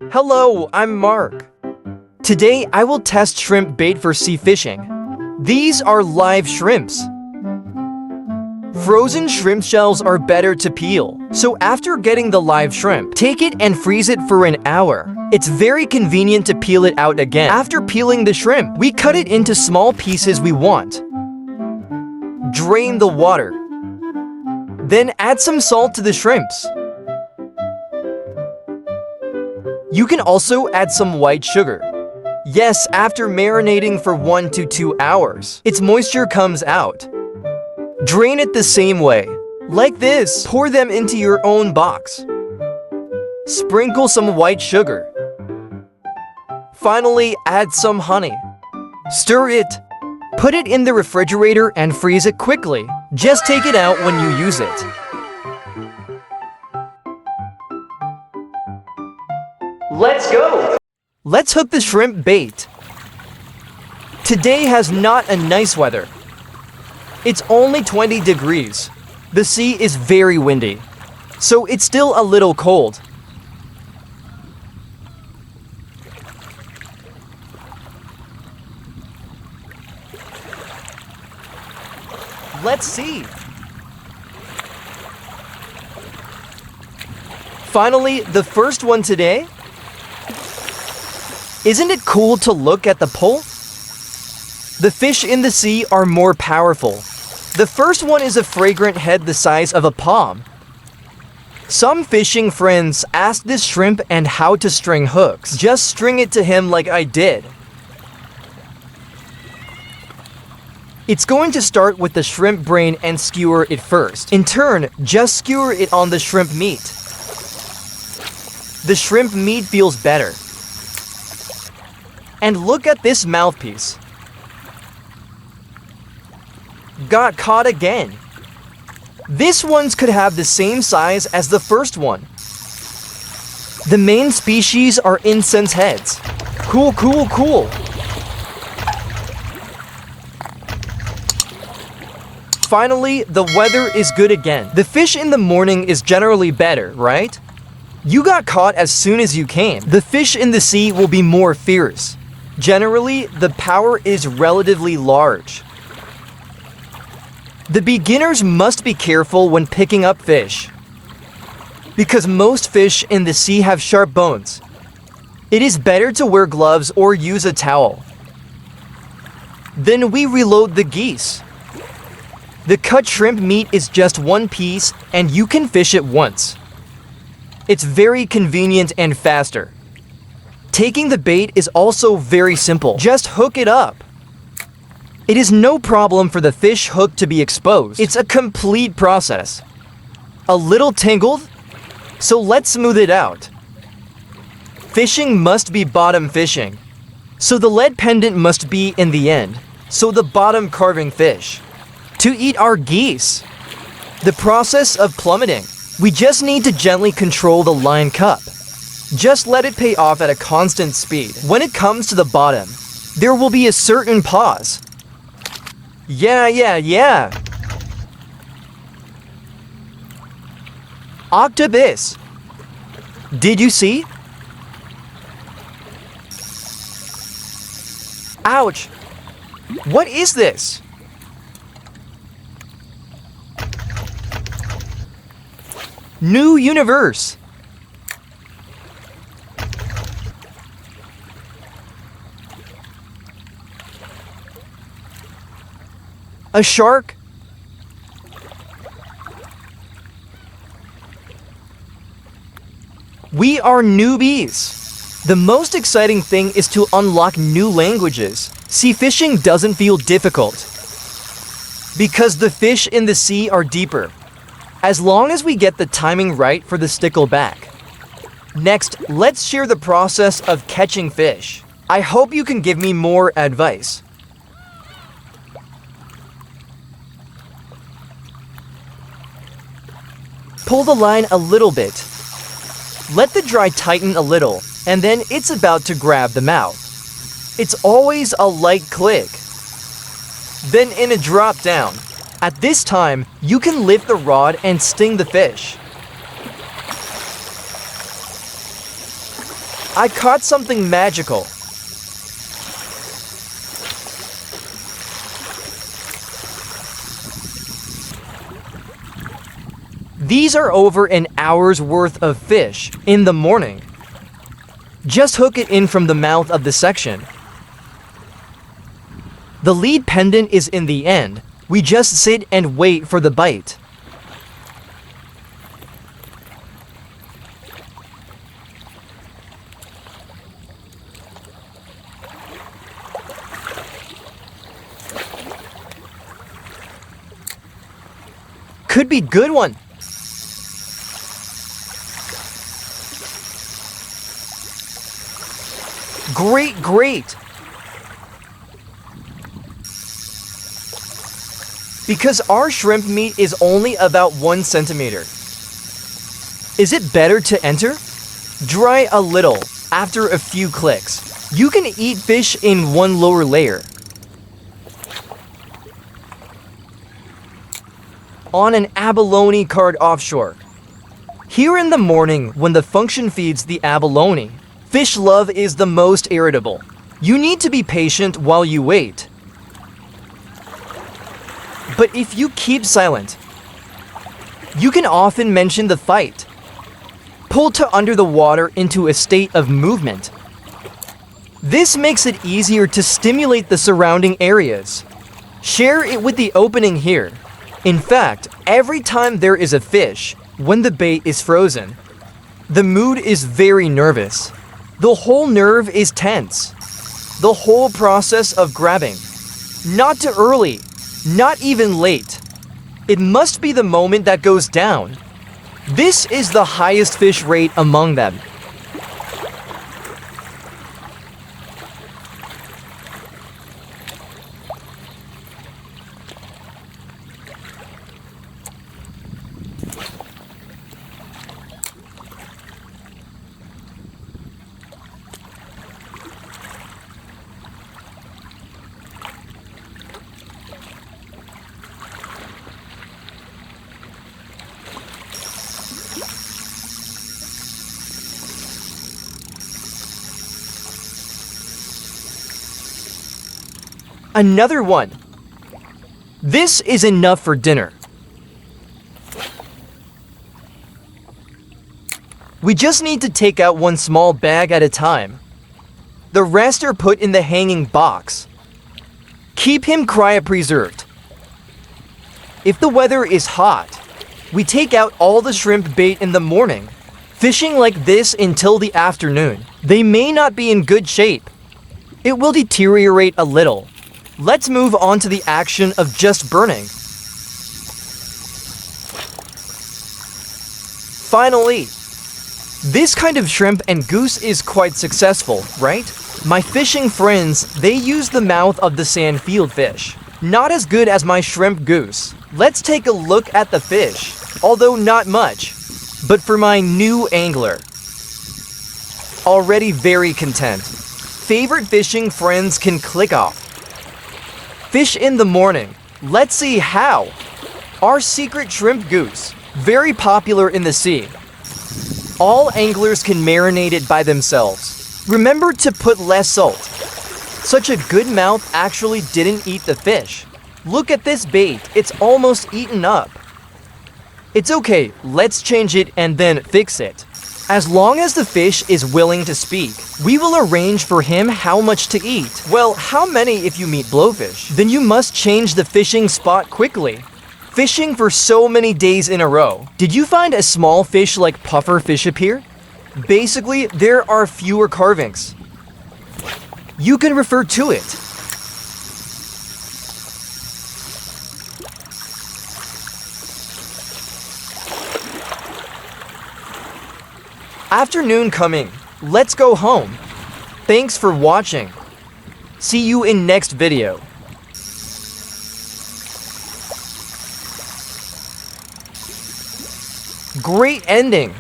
Hello, I'm Mark. Today I will test shrimp bait for sea fishing. These are live shrimps. Frozen shrimp shells are better to peel, so after getting the live shrimp, take it and freeze it for an hour. It's very convenient to peel it out again. After peeling the shrimp, we cut it into small pieces we want. Drain the water. Then add some salt to the shrimps. You can also add some white sugar. Yes, after marinating for 1 to 2 hours, its moisture comes out. Drain it the same way. Like this, pour them into your own box. Sprinkle some white sugar. Finally, add some honey. Stir it. Put it in the refrigerator and freeze it quickly. Just take it out when you use it. Let's go! Let's hook the shrimp bait. Today has not a nice weather. It's only 20 degrees. The sea is very windy, so it's still a little cold. Let's see. Finally, the first one today. Isn't it cool to look at the pole? The fish in the sea are more powerful. The first one is a fragrant head the size of a palm. Some fishing friends asked this shrimp and how to string hooks. Just string it to him like I did. It's going to start with the shrimp brain and skewer it first. In turn, just skewer it on the shrimp meat. The shrimp meat feels better. And look at this mouthpiece. Got caught again. This one's could have the same size as the first one. The main species are incense heads. Cool, cool, cool. Finally, the weather is good again. The fish in the morning is generally better, right? You got caught as soon as you came. The fish in the sea will be more fierce. Generally, the power is relatively large. The beginners must be careful when picking up fish, because most fish in the sea have sharp bones. It is better to wear gloves or use a towel. Then we reload the geese. The cut shrimp meat is just one piece and you can fish it once. It's very convenient and faster. Taking the bait is also very simple. Just hook it up. It is no problem for the fish hook to be exposed. It's a complete process. A little tangled? So let's smooth it out. Fishing must be bottom fishing. So the lead pendant must be in the end. So the bottom carving fish. To eat our geese. The process of plummeting. We just need to gently control the line cup. Just let it pay off at a constant speed. When it comes to the bottom, there will be a certain pause. Yeah. Octopus. Did you see? Ouch. What is this? New universe. A shark? We are newbies. The most exciting thing is to unlock new languages. Sea fishing doesn't feel difficult because the fish in the sea are deeper. As long as we get the timing right for the stickleback. Next, let's share the process of catching fish. I hope you can give me more advice. Pull the line a little bit. Let the dry tighten a little, and then it's about to grab the mouth. It's always a light click. Then in a drop down. At this time, you can lift the rod and sting the fish. I caught something magical. These are over an hour's worth of fish in the morning. Just hook it in from the mouth of the section. The lead pendant is in the end. We just sit and wait for the bite. Could be good one. Great, great. Because our shrimp meat is only about 1 centimeter. Is it better to enter? Dry a little after a few clicks. You can eat fish in one lower layer. On an abalone card offshore. Here in the morning when the function feeds the abalone, fish love is the most irritable. You need to be patient while you wait. But if you keep silent, you can often mention the fight. Pull to under the water into a state of movement. This makes it easier to stimulate the surrounding areas. Share it with the opening here. In fact, every time there is a fish, when the bait is frozen, the mood is very nervous. The whole nerve is tense. The whole process of grabbing. Not too early, not even late. It must be the moment that goes down. This is the highest fish rate among them. Another one. This is enough for dinner. We just need to take out one small bag at a time. The rest are put in the hanging box. Keep him cryopreserved. If the weather is hot, we take out all the shrimp bait in the morning, fishing like this until the afternoon. They may not be in good shape. It will deteriorate a little. Let's move on to the action of just burning. Finally, this kind of shrimp and goose is quite successful, right? My fishing friends, they use the mouth of the sand field fish. Not as good as my shrimp goose. Let's take a look at the fish, although not much. But for my new angler, already very content. Favorite fishing friends can click off. Fish in the morning. Let's see how. Our secret shrimp goose, very popular in the sea. All anglers can marinate it by themselves. Remember to put less salt. Such a good mouth actually didn't eat the fish. Look at this bait, it's almost eaten up. It's okay, let's change it and then fix it. As long as the fish is willing to speak, we will arrange for him how much to eat. Well, how many if you meet blowfish? Then you must change the fishing spot quickly. Fishing for so many days in a row. Did you find a small fish like puffer fish appear? Basically, there are fewer carvings. You can refer to it. Afternoon coming. Let's go home. Thanks for watching. See you in next video. Great ending.